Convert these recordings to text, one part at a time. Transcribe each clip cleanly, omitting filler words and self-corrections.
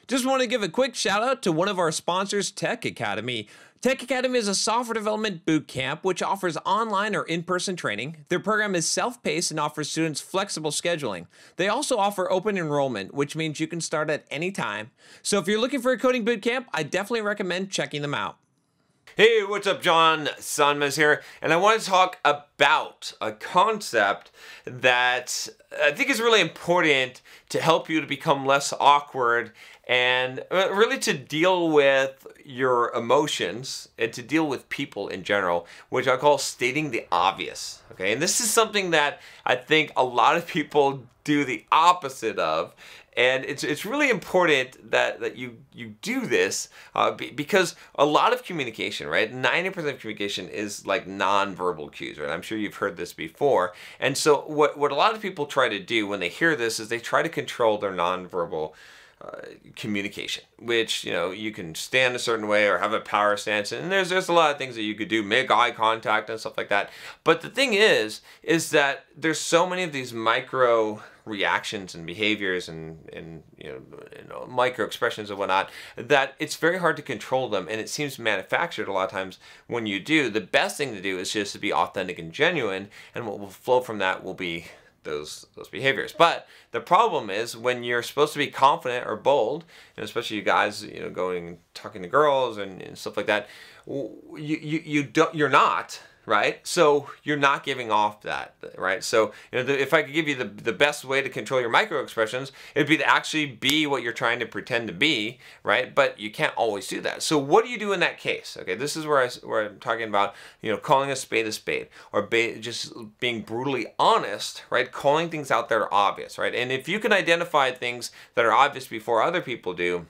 Just want to give a quick shout out to one of our sponsors, Tech Academy. Tech Academy is a software development boot camp which offers online or in-person training. Their program is self-paced and offers students flexible scheduling. They also offer open enrollment, which means you can start at any time. So if you're looking for a coding boot camp, I definitely recommend checking them out. Hey, what's up? John Sonmez here, and I want to talk about a concept that I think is really important to help you to become less awkward and really to deal with your emotions and to deal with people in general, which I call stating the obvious. Okay, and this is something that I think a lot of people do the opposite of. And it's really important that you do this because a lot of communication, right? 90% of communication is like nonverbal cues, right? I'm sure you've heard this before. And so what a lot of people try to do when they hear this is they try to control their nonverbal communication, which, you know, you can stand a certain way or have a power stance, and there's a lot of things that you could do, make eye contact and stuff like that. But the thing is that there's so many of these micro reactions and behaviors and you know micro expressions and whatnot that it's very hard to control them, and it seems manufactured a lot of times. When you do, the best thing to do is just to be authentic and genuine, and what will flow from that will be those behaviors. But the problem is when you're supposed to be confident or bold, and especially you guys, you know, going and talking to girls and stuff like that, you're not. Right? So you're not giving off that, right? So, you know, if I could give you the best way to control your micro expressions, it'd be to actually be what you're trying to pretend to be, right? But you can't always do that. So what do you do in that case? Okay, this is where I'm talking about, you know, calling a spade, or just being brutally honest, right? Calling things out that are obvious, right? And if you can identify things that are obvious before other people do,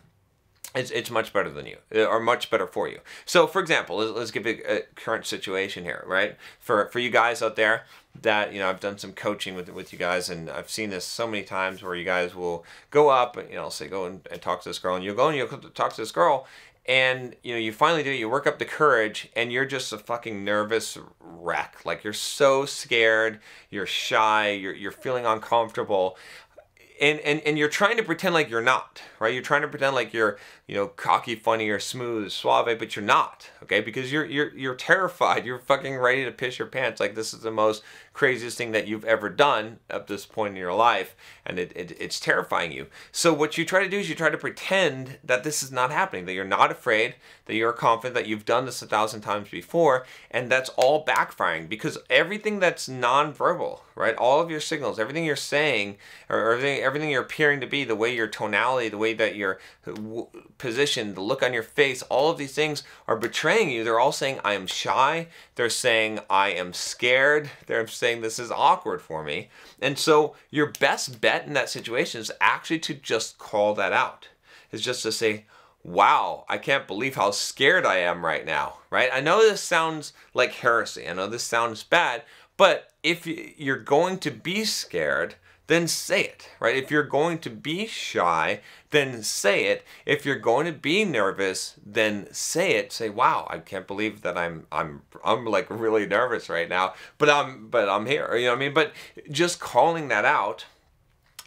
it's much better than you, or much better for you. So, for example, let's give a current situation here, right? For you guys out there that, you know, I've done some coaching with you guys, and I've seen this so many times where you guys will go up, and, you know, say go and talk to this girl, and you'll go and you'll talk to this girl, and, you know, you finally do, you work up the courage, and you're just a fucking nervous wreck. Like, you're so scared, you're shy, you're feeling uncomfortable. And you're trying to pretend like you're not, right? You're trying to pretend like you're, you know, cocky, funny, or smooth, suave, but you're not, okay? Because you're terrified. You're fucking ready to piss your pants. Like, this is the most craziest thing that you've ever done up this point in your life, and it's terrifying you. So what you try to do is you try to pretend that this is not happening, that you're not afraid, that you're confident, that you've done this 1,000 times before, and that's all backfiring because everything that's nonverbal, right? All of your signals, everything you're saying, or everything you're appearing to be, the way your tonality, the way that you're positioned, the look on your face, all of these things are betraying you. They're all saying, I am shy. They're saying, I am scared. They're saying, this is awkward for me. And so your best bet in that situation is actually to just call that out. Is just to say, wow, I can't believe how scared I am right now, right? I know this sounds like heresy. I know this sounds bad, but if you're going to be scared, then say it, right? If you're going to be shy, then say it. If you're going to be nervous, then say it. Say, wow, I can't believe that I'm like really nervous right now, but I'm here, you know what I mean? But just calling that out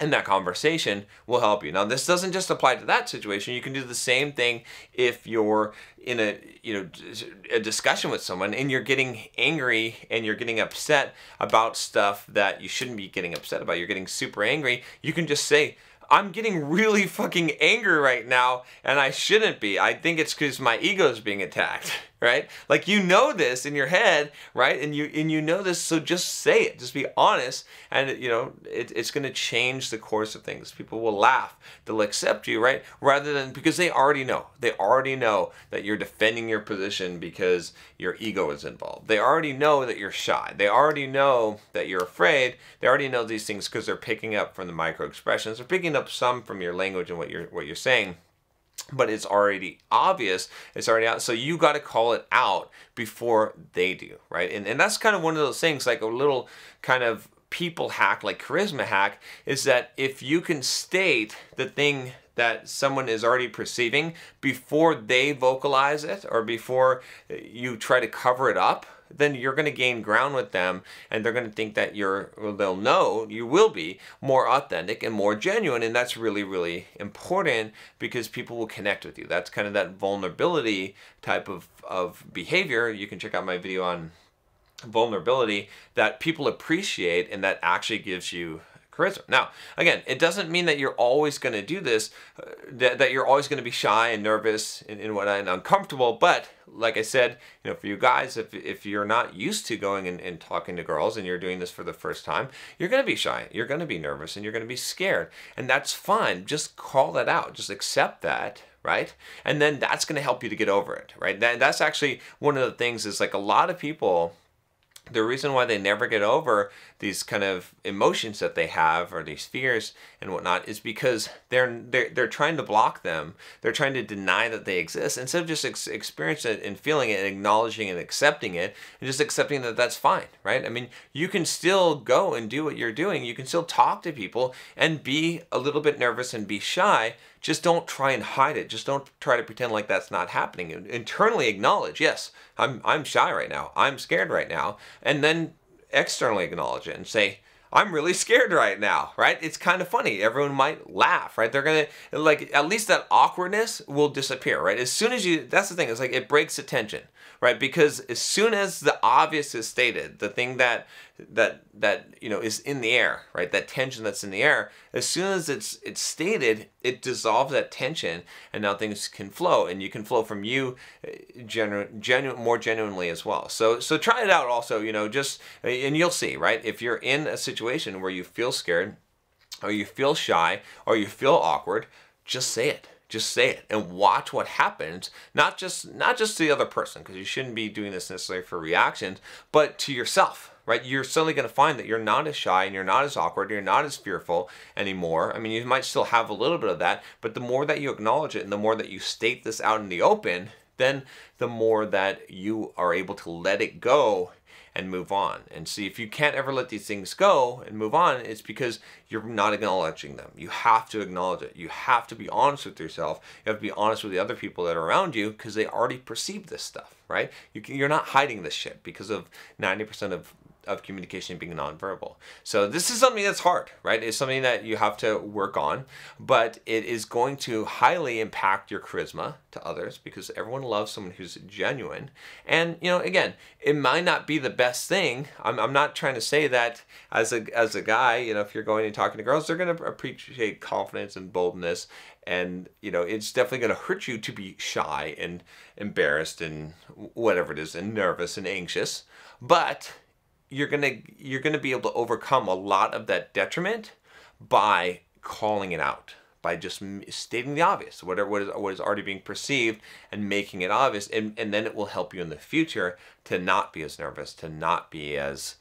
in that conversation will help you. Now, this doesn't just apply to that situation. You can do the same thing if you're in a discussion with someone and you're getting angry and you're getting upset about stuff that you shouldn't be getting upset about. You're getting super angry. You can just say, I'm getting really fucking angry right now, and I shouldn't be. I think it's because my ego is being attacked, right? Like, you know this in your head, right? And you know this, so just say it. Just be honest, and, you know, it's going to change the course of things. People will laugh. They'll accept you, right? Rather than, because they already know. They already know that you're defending your position because your ego is involved. They already know that you're shy. They already know that you're afraid. They already know these things because they're picking up from the micro expressions. They're picking up some from your language and what you're saying. But it's already obvious, it's already out, so you got to call it out before they do, right? And that's kind of one of those things, like a little kind of people hack, like charisma hack, is that if you can state the thing that someone is already perceiving before they vocalize it, or before you try to cover it up, then you're going to gain ground with them, and they're going to think that they'll know you will be more authentic and more genuine. And that's really, really important, because people will connect with you. That's kind of that vulnerability type of behavior. You can check out my video on vulnerability that people appreciate, and that actually gives you charisma. Now, again, it doesn't mean that you're always going to do this, that you're always going to be shy and nervous and whatnot and uncomfortable. But like I said, for you guys, if you're not used to going and talking to girls, and you're doing this for the first time, you're going to be shy, you're going to be nervous, and you're going to be scared. And that's fine. Just call that out. Just accept that. Right? And then that's going to help you to get over it. Right? That's actually one of the things, is like a lot of people, the reason why they never get over these kind of emotions that they have, or these fears and whatnot, is because they're trying to block them. They're trying to deny that they exist, instead of just experiencing it and feeling it and acknowledging and accepting it, and just accepting that that's fine, right? I mean, you can still go and do what you're doing. You can still talk to people and be a little bit nervous and be shy. Just don't try and hide it. Just don't try to pretend like that's not happening. Internally acknowledge, yes, I'm shy right now. I'm scared right now. And then externally acknowledge it and say, I'm really scared right now, right? It's kind of funny. Everyone might laugh, right? They're going to, like, at least that awkwardness will disappear, right? As soon as that's the thing, it's like it breaks the tension, right? Because as soon as the obvious is stated, the thing that is in the air, right? That tension that's in the air, as soon as it's stated, it dissolves that tension, and now things can flow, and you can flow from you more genuinely as well. So try it out also, and you'll see, right? If you're in a situation where you feel scared, or you feel shy, or you feel awkward, just say it. Just say it and watch what happens. Not just to the other person, because you shouldn't be doing this necessarily for reactions, but to yourself, right? You're suddenly going to find that you're not as shy, and you're not as awkward, you're not as fearful anymore. I mean, you might still have a little bit of that, but the more that you acknowledge it, and the more that you state this out in the open, then the more that you are able to let it go and move on. And see, if you can't ever let these things go and move on, it's because you're not acknowledging them. You have to acknowledge it. You have to be honest with yourself. You have to be honest with the other people that are around you, because they already perceive this stuff, right? You're not hiding this shit, because of 90% of communication being nonverbal. So this is something that's hard, right? It's something that you have to work on, but it is going to highly impact your charisma to others, because everyone loves someone who's genuine. And, again, it might not be the best thing. I'm not trying to say that as a guy, if you're going and talking to girls, they're going to appreciate confidence and boldness. And, it's definitely going to hurt you to be shy and embarrassed and whatever it is, and nervous and anxious. But you're gonna be able to overcome a lot of that detriment by calling it out, by just stating the obvious, what is already being perceived, and making it obvious, and then it will help you in the future to not be as nervous, to not be as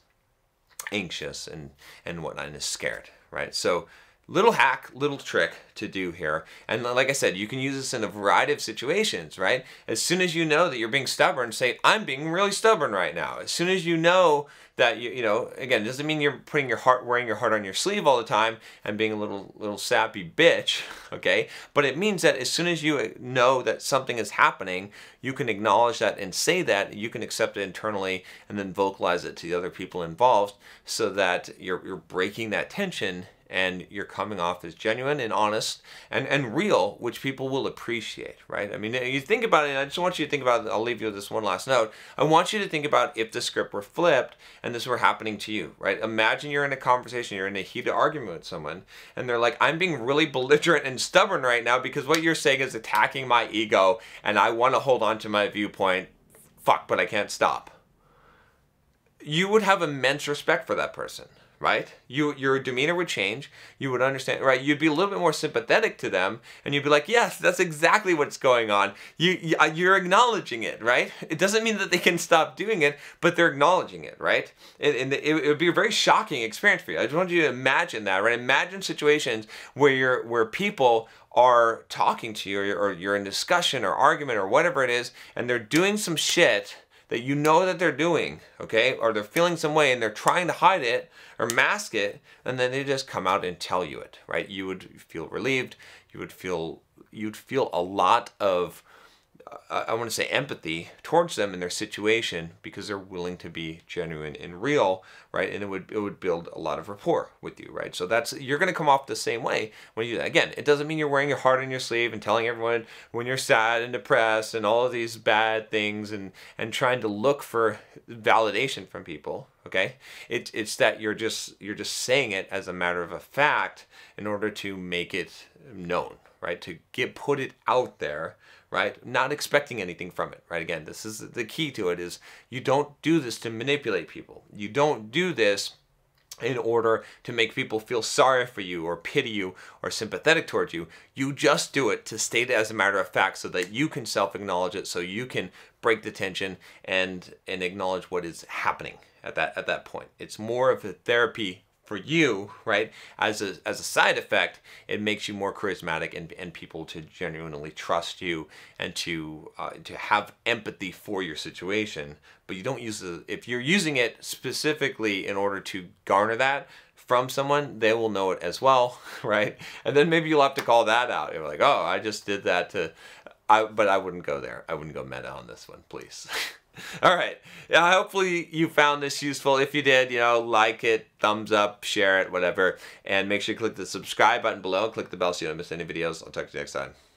anxious and whatnot, and as scared, right? So little hack, little trick to do here. And like I said, you can use this in a variety of situations, right? As soon as you know that you're being stubborn, say, I'm being really stubborn right now. As soon as you know that, again, it doesn't mean you're wearing your heart on your sleeve all the time and being a little sappy bitch, okay? But it means that as soon as you know that something is happening, you can acknowledge that and say that, you can accept it internally, and then vocalize it to the other people involved, so that you're breaking that tension, and you're coming off as genuine and honest and real, which people will appreciate, right? I mean, you think about it, and I just want you to think about it. I'll leave you with this one last note. I want you to think about if the script were flipped and this were happening to you, right? Imagine you're in a conversation, you're in a heated argument with someone, and they're like, I'm being really belligerent and stubborn right now because what you're saying is attacking my ego, and I want to hold on to my viewpoint. Fuck, but I can't stop. You would have immense respect for that person, right? Your demeanor would change. You would understand, right? You'd be a little bit more sympathetic to them, and you'd be like, yes, that's exactly what's going on. You're acknowledging it, right? It doesn't mean that they can stop doing it, but they're acknowledging it, right? And it would be a very shocking experience for you. I just want you to imagine that, right? Imagine situations where people are talking to you, or you're in discussion or argument or whatever it is, and they're doing some shit that you know that they're doing, okay? Or they're feeling some way and they're trying to hide it or mask it, and then they just come out and tell you it, right? You would feel relieved. You'd feel a lot of I want to say empathy towards them in their situation, because they're willing to be genuine and real, right? And it would build a lot of rapport with you, right? So you're going to come off the same way when you do that. Again, it doesn't mean you're wearing your heart on your sleeve and telling everyone when you're sad and depressed and all of these bad things and trying to look for validation from people. Okay, it's that you're just saying it as a matter of a fact in order to make it known, right? To put it out there, right? Not expecting anything from it, right? Again, this is the key to it, is you don't do this to manipulate people. You don't do this in order to make people feel sorry for you or pity you or sympathetic towards you. You just do it to state it as a matter of fact so that you can self-acknowledge it, so you can break the tension and acknowledge what is happening at that point. It's more of a therapy for you, right? As a side effect, it makes you more charismatic and people to genuinely trust you and to have empathy for your situation. But you don't use if you're using it specifically in order to garner that from someone, they will know it as well, right? And then maybe you'll have to call that out. You're like, oh, I just did that but I wouldn't go there. I wouldn't go meta on this one, please. All right. Hopefully you found this useful. If you did, like it, thumbs up, share it, whatever. And make sure you click the subscribe button below. Click the bell so you don't miss any videos. I'll talk to you next time.